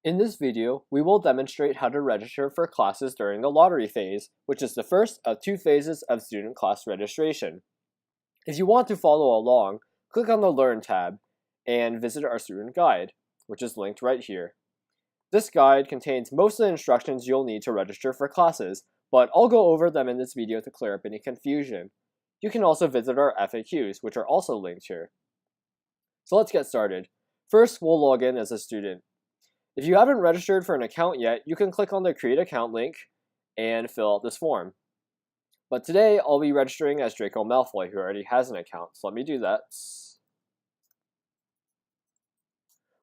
In this video, we will demonstrate how to register for classes during the lottery phase, which is the first of two phases of student class registration. If you want to follow along, click on the Learn tab and visit our student guide, which is linked right here. This guide contains most of the instructions you'll need to register for classes, but I'll go over them in this video to clear up any confusion. You can also visit our FAQs, which are also linked here. So let's get started. First, we'll log in as a student. If you haven't registered for an account yet, you can click on the Create Account link and fill out this form. But today, I'll be registering as Draco Malfoy, who already has an account, so let me do that.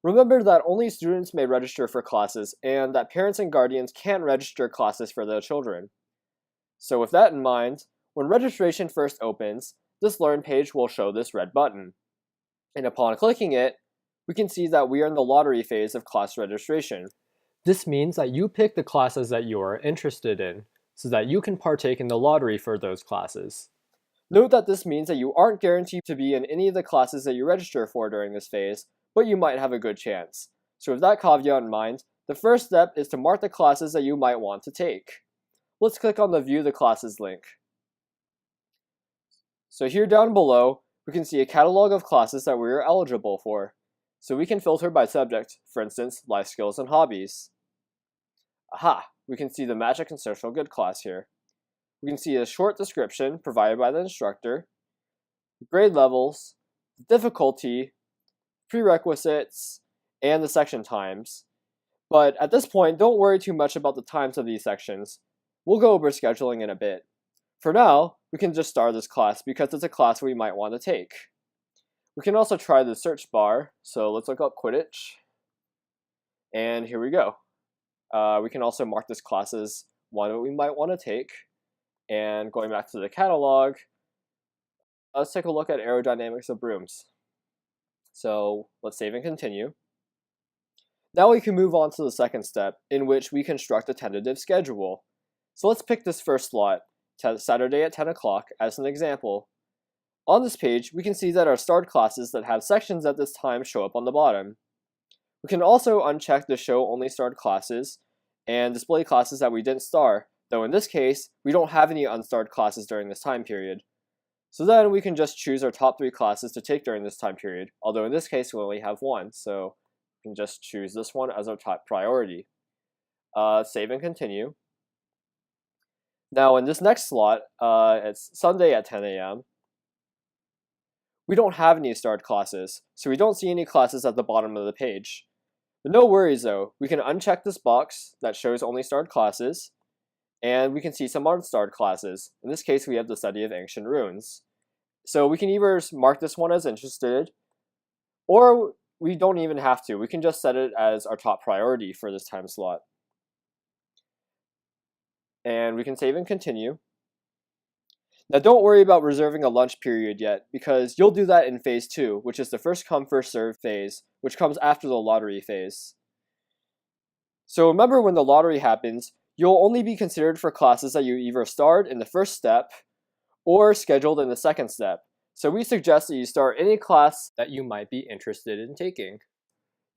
Remember that only students may register for classes, and that parents and guardians can't register classes for their children. So with that in mind, when registration first opens, this Learn page will show this red button. And upon clicking it, we can see that we are in the lottery phase of class registration. This means that you pick the classes that you are interested in, so that you can partake in the lottery for those classes. Note that this means that you aren't guaranteed to be in any of the classes that you register for during this phase, but you might have a good chance. So with that caveat in mind, the first step is to mark the classes that you might want to take. Let's click on the View the Classes link. So here down below, we can see a catalog of classes that we are eligible for. So we can filter by subject, for instance, life skills and hobbies. Aha! We can see the Magic and Social Good class here. We can see a short description provided by the instructor, grade levels, difficulty, prerequisites, and the section times. But at this point, don't worry too much about the times of these sections. We'll go over scheduling in a bit. For now, we can just start this class because it's a class we might want to take. We can also try the search bar, so let's look up Quidditch. And here we go. We can also mark this class as one that we might want to take. And going back to the catalog, let's take a look at aerodynamics of brooms. So let's save and continue. Now we can move on to the second step, in which we construct a tentative schedule. So let's pick this first slot, Saturday at 10 o'clock, as an example. On this page, we can see that our starred classes that have sections at this time show up on the bottom. We can also uncheck the Show Only Starred Classes and display classes that we didn't star, though in this case, we don't have any unstarred classes during this time period. So then we can just choose our top 3 classes to take during this time period, although in this case we only have one, so we can just choose this one as our top priority. Save and continue. Now in this next slot, it's Sunday at 10 a.m. We don't have any starred classes, so we don't see any classes at the bottom of the page. But no worries though, we can uncheck this box that shows only starred classes, and we can see some unstarred classes. In this case, we have the Study of Ancient Runes. So we can either mark this one as interested, or we don't even have to. We can just set it as our top priority for this time slot. And we can save and continue. Now don't worry about reserving a lunch period yet, because you'll do that in phase 2, which is the first come first serve phase, which comes after the lottery phase. So remember, when the lottery happens, you'll only be considered for classes that you either starred in the first step or scheduled in the second step. So we suggest that you start any class that you might be interested in taking.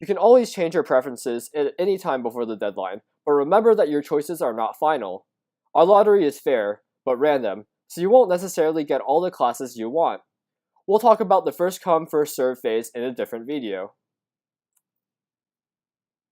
You can always change your preferences at any time before the deadline, but remember that your choices are not final. Our lottery is fair, but random, so you won't necessarily get all the classes you want. We'll talk about the first come first serve phase in a different video.